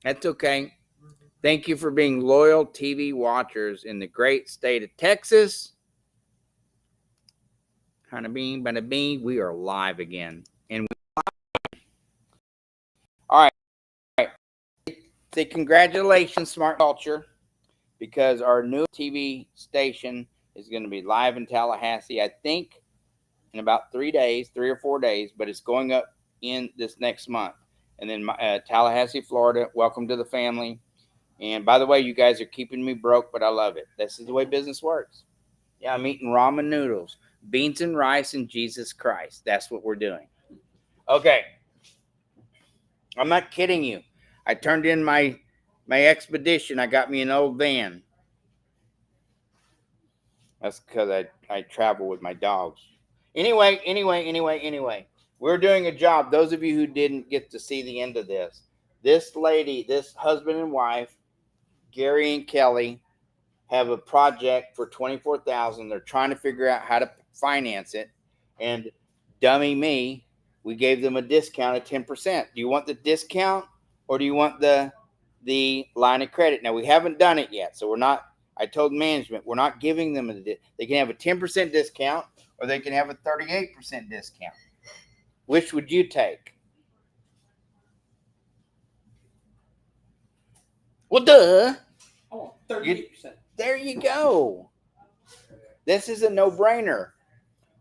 That's okay. Thank you for being loyal TV watchers in the great state of Texas. Kind of bean, bada bean. We are live again. And all right. Say congratulations, Smart Culture, because our new TV station is going to be live in Tallahassee, I think, in about 3 days, 3 or 4 days, but it's going up in this next month. And then Tallahassee, Florida, welcome to the family. And by the way, you guys are keeping me broke, but I love it. This is the way business works. Yeah, I'm eating ramen noodles, beans and rice, and Jesus Christ. That's what we're doing. Okay. I'm not kidding you. I turned in my expedition. I got me an old van. That's because I travel with my dogs. Anyway. We're doing a job. Those of you who didn't get to see the end of this lady, this husband and wife, Gary and Kelly, have a project for $24,000. They're trying to figure out how to finance it. And dummy me, we gave them a discount of 10%. Do you want the discount or do you want the line of credit? Now, we haven't done it yet, so we're not. I told management we're not giving them they can have a 10% discount or they can have a 38% discount. Which would you take? Well, duh. Oh, 38%. There you go. This is a no-brainer.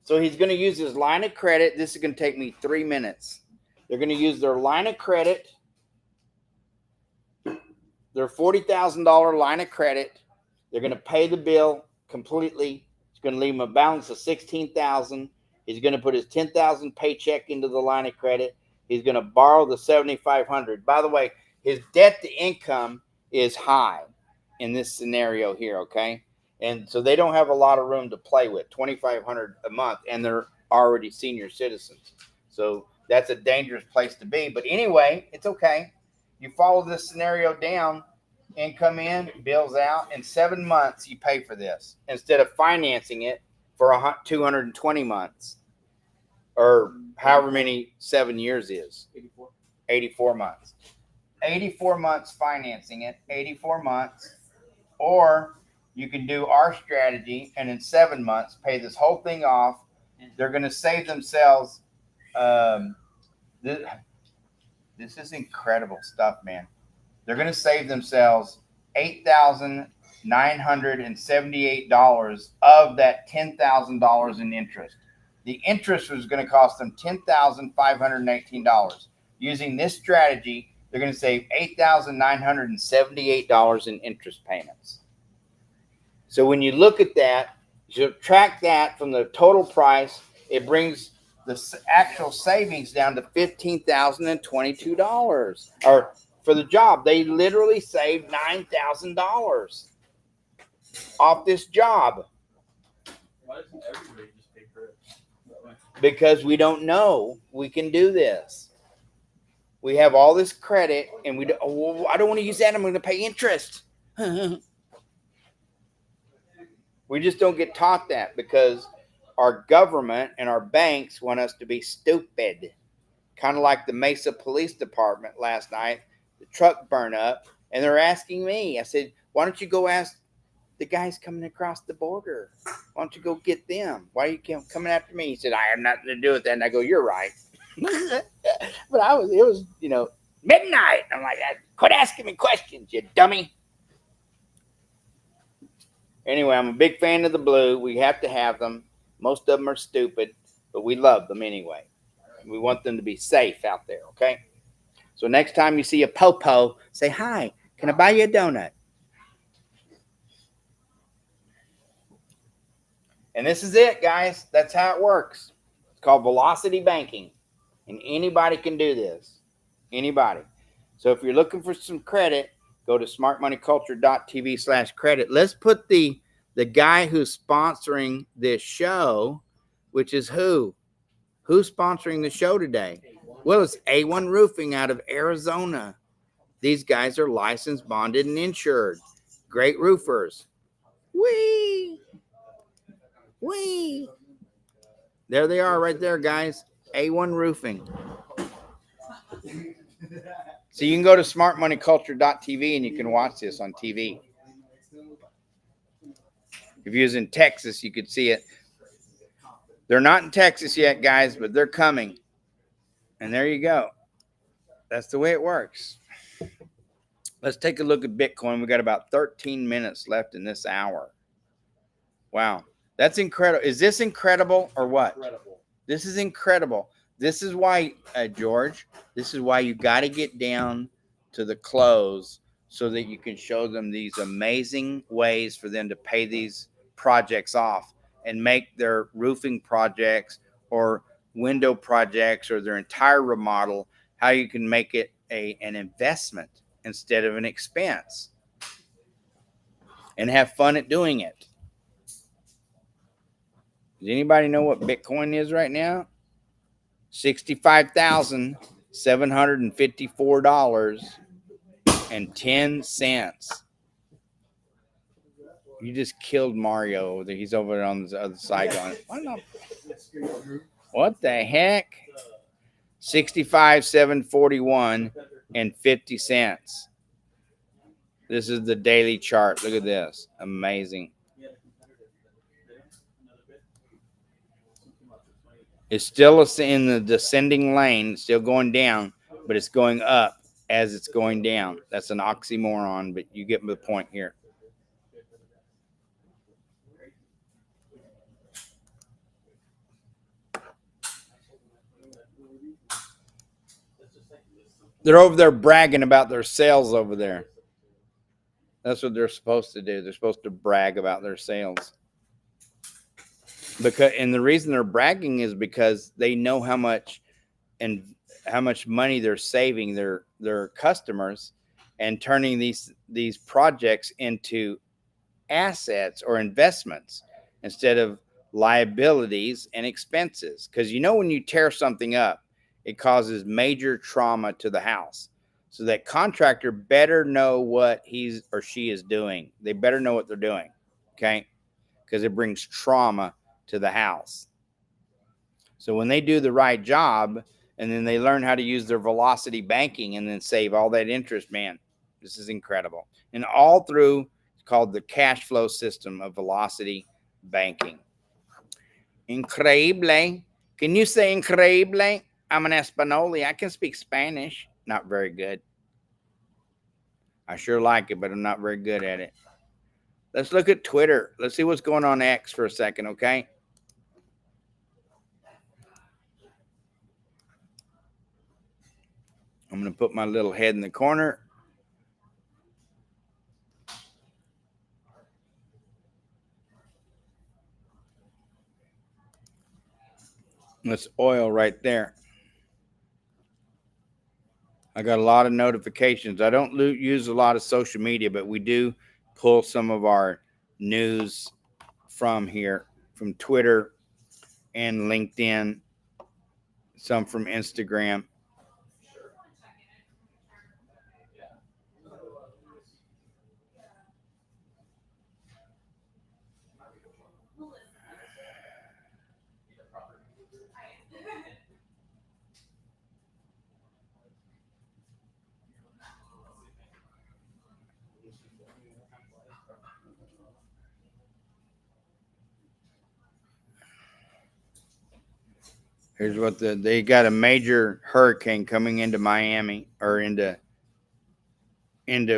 So he's going to use his line of credit. This is going to take me 3 minutes. They're going to use their line of credit, their $40,000 line of credit. They're going to pay the bill completely. It's going to leave him a balance of $16,000. He's going to put his $10,000 paycheck into the line of credit. He's going to borrow the $7,500. By the way, his debt to income is high in this scenario here, okay? And so they don't have a lot of room to play with, $2,500 a month, and they're already senior citizens. So that's a dangerous place to be. But anyway, it's okay. You follow this scenario down, income in, bills out. In 7 months, you pay for this instead of financing it for 220 months or however many 7 years is. 84 months. 84 months financing it, 84 months. Or you can do our strategy and in 7 months pay this whole thing off. They're going to save themselves. This is incredible stuff, man. They're going to save themselves $8,978 of that $10,000 in interest. The interest was going to cost them $10,518. Using this strategy, they're going to save $8,978 in interest payments. So when you look at that, you subtract that from the total price, it brings the actual savings down to $15,022. Or for the job, they literally saved $9,000 off this job. Why doesn't everybody just pay for it that way? Because we don't know we can do this. We have all this credit, and I don't want to use that. I'm going to pay interest. We just don't get taught that because our government and our banks want us to be stupid. Kind of like the Mesa Police Department last night. The truck burned up, and they're asking me. I said, why don't you go ask the guys coming across the border? Why don't you go get them? Why are you coming after me? He said, I have nothing to do with that. And I go, you're right. But it was, midnight. I'm like, quit asking me questions, you dummy. Anyway, I'm a big fan of the blue. We have to have them. Most of them are stupid, but we love them anyway. We want them to be safe out there, okay? So next time you see a popo, say, hi, can I buy you a donut? And this is it, guys. That's how it works. It's called velocity banking. And anybody can do this. Anybody. So if you're looking for some credit, go to smartmoneyculture.tv/credit. Let's put the guy who's sponsoring this show, which is who? Who's sponsoring the show today? Well, it's A1 Roofing out of Arizona. These guys are licensed, bonded, and insured. Great roofers. Whee! Whee! There they are right there, guys. A1 Roofing. So you can go to smartmoneyculture.tv and you can watch this on TV. If you was in Texas, you could see it. They're not in Texas yet, guys, but they're coming. And there you go. That's the way it works. Let's take a look at Bitcoin. We got about 13 minutes left in this hour. Wow. That's incredible. Is this incredible or what? Incredible. This is incredible. This is why, George, this is why you got to get down to the close so that you can show them these amazing ways for them to pay these projects off and make their roofing projects or window projects or their entire remodel, how you can make it an investment instead of an expense and have fun at doing it. Does anybody know what Bitcoin is right now? $65,754.10. You just killed Mario. He's over on the other side going, what the heck? 65,741.50. This is the daily chart. Look at this. Amazing. It's still in the descending lane, still going down, but it's going up as it's going down. That's an oxymoron, but you get the point here. They're over there bragging about their sales over there. That's what they're supposed to do. They're supposed to brag about their sales. And the reason they're bragging is because they know how much money they're saving their customers and turning these projects into assets or investments instead of liabilities and expenses. Because when you tear something up, it causes major trauma to the house. So that contractor better know what he or she is doing. They better know what they're doing, okay? Because it brings trauma to the house. So when they do the right job and then they learn how to use their velocity banking and then save all that interest, man, this is incredible. And all through, it's called the cash flow system of velocity banking. Increíble. Can you say increíble? I'm an Espanoli. I can speak Spanish. Not very good. I sure like it, but I'm not very good at it. Let's look at Twitter. Let's see what's going on X for a second, okay? I'm going to put my little head in the corner. That's oil right there. I got a lot of notifications. I don't use a lot of social media, but we do pull some of our news from here, from Twitter and LinkedIn, some from Instagram. Here's what they got: a major hurricane coming into Miami or into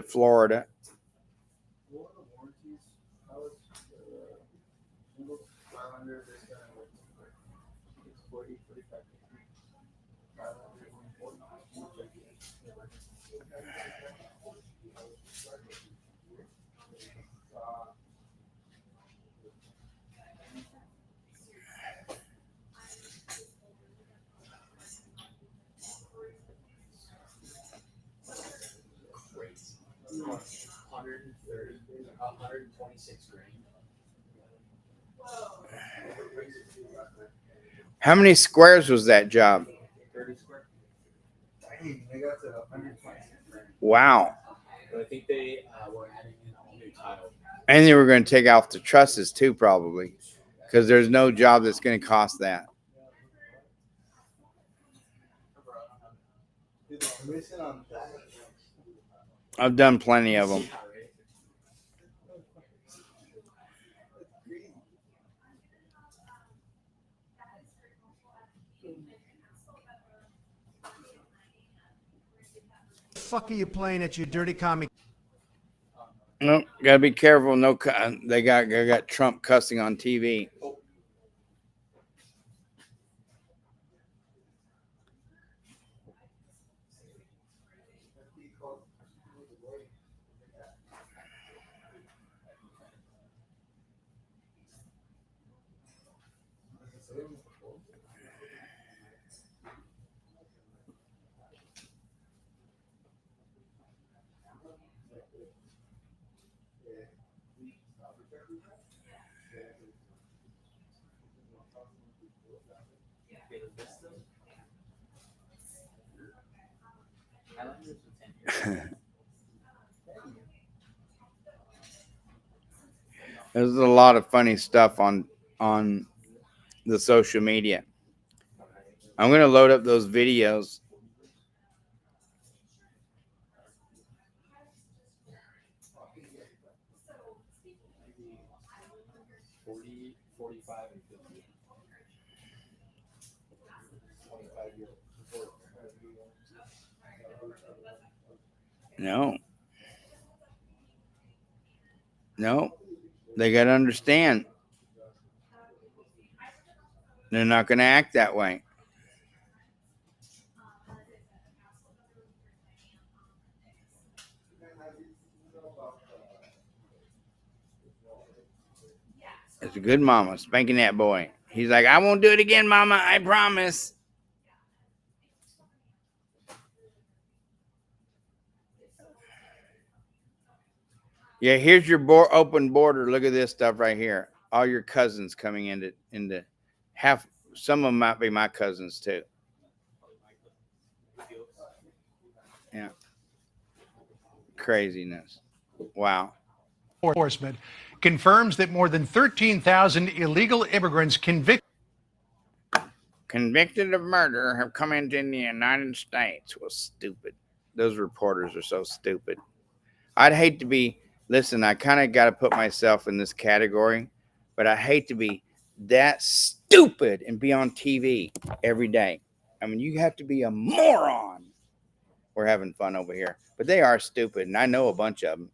Florida. How many squares was that job? 30 square. Dang, they got to 126 grand. Wow. But I think they were adding in a new tile. And they were going to take off the trusses too, probably, because there's no job that's going to cost that. Dude, the commission on that. I've done plenty of them. The fuck are you playing at your dirty commie? Nope, gotta be careful. No, they got Trump cussing on TV. There's a lot of funny stuff on the social media. I'm gonna load up those videos. No, they got to understand. They're not going to act that way. It's a good mama spanking that boy. He's like, I won't do it again, mama. I promise. Yeah, here's your open border. Look at this stuff right here. All your cousins coming into half. Some of them might be my cousins too. Yeah. Craziness. Wow. Enforcement confirms that more than 13,000 illegal immigrants convicted of murder have come into the United States. Was stupid. Those reporters are so stupid. I'd hate to be, listen, I kind of got to put myself in this category, but I hate to be that stupid and be on TV every day. I mean, you have to be a moron. We're having fun over here, but they are stupid, and I know a bunch of them.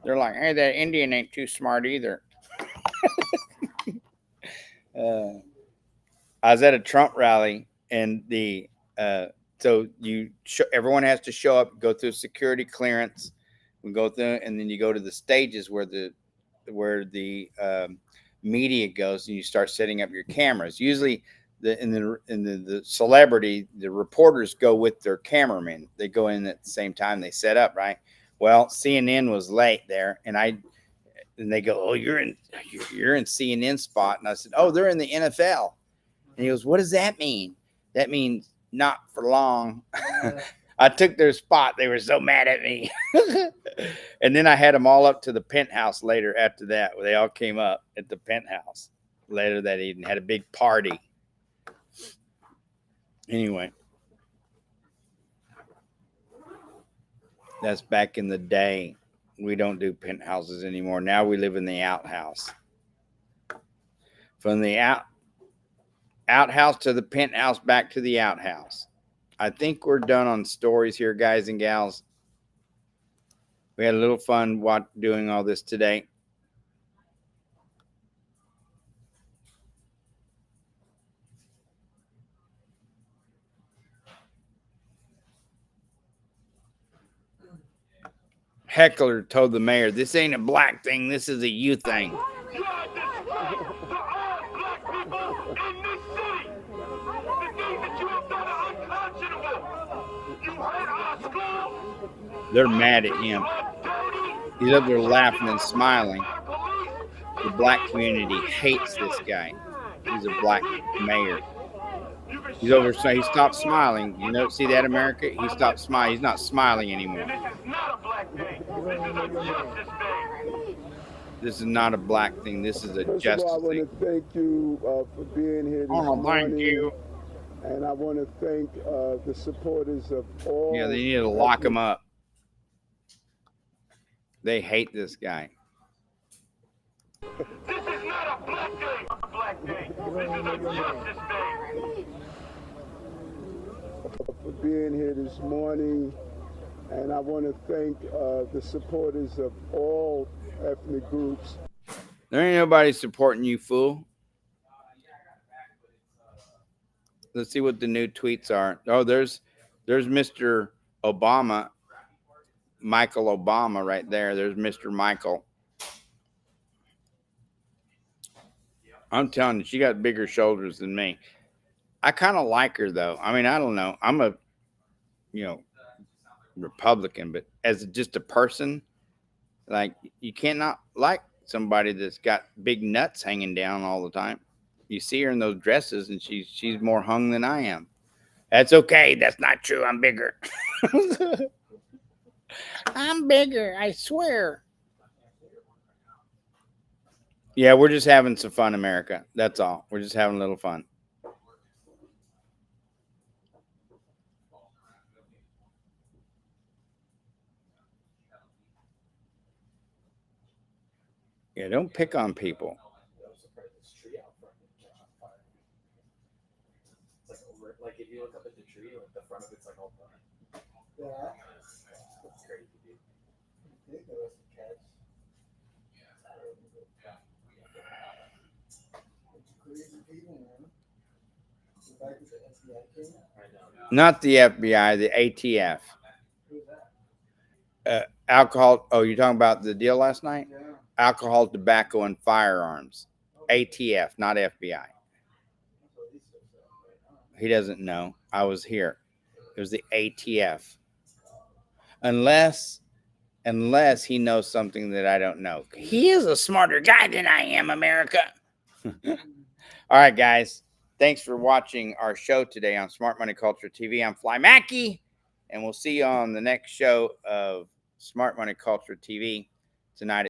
They're like, hey, that Indian ain't too smart either. I was at a Trump rally, and so everyone has to show up, go through security clearance, we go through, and then you go to the stages where the media goes, and you start setting up your cameras. Usually, the celebrity, the reporters go with their cameramen. They go in at the same time they set up, right? Well, CNN was late there, and they go, oh, you're in CNN spot, and I said, oh, they're in the NFL. And he goes, what does that mean? That means not for long. I took their spot. They were so mad at me. And then I had them all up to the penthouse later after that. They all came up at the penthouse later that evening, had a big party. Anyway, that's back in the day. We don't do penthouses anymore. Now we live in the outhouse. From the outhouse to the penthouse, back to the outhouse. I think we're done on stories here, guys and gals. We had a little fun doing all this today. Heckler told the mayor, this ain't a black thing, this is a you thing. You are a disgrace to all black people in this city. The things that you have done are unconscionable. You hurt our schools. They're mad at him. He's up there laughing and smiling. The black community hates this guy. He's a black mayor. He's over, so he stopped smiling. You know, see that, America? He stopped smiling. He's not smiling anymore. This is not a black thing. This is a justice thing. This is not a black thing. This is a justice thing. I want to thank you for being here this morning. Thank you. And I want to thank the supporters of all. Yeah, they need to lock him up. They hate this guy. This is not a black day. Black day. This is a justice day. For being here this morning, and I want to thank the supporters of all ethnic groups. There ain't nobody supporting you, fool. Let's see what the new tweets are. Oh, there's Mr. Obama, Michael Obama right there. There's Mr. Michael. I'm telling you, she got bigger shoulders than me. I kind of like her, though. I mean, I don't know. I'm a, Republican, but as just a person, like, you cannot like somebody that's got big nuts hanging down all the time. You see her in those dresses, and she's more hung than I am. That's okay. That's not true. I'm bigger. I'm bigger. I swear. Yeah, we're just having some fun, America. That's all. We're just having a little fun. Yeah, don't pick on people. Like if you look up at the tree, like the front of it's like all burnt. Yeah. That's crazy, dude. I think there was some catch. It's crazy people, man. The fact that the FBI came. I know. Not the FBI, the ATF. Who's that? Alcohol. Oh, you're talking about the deal last night? Yeah. Alcohol, tobacco, and firearms. ATF, not FBI. He doesn't know. I was here. It was the ATF. Unless he knows something that I don't know. He is a smarter guy than I am, America. All right, guys. Thanks for watching our show today on Smart Money Culture TV. I'm Fly Mackey, and we'll see you on the next show of Smart Money Culture TV tonight.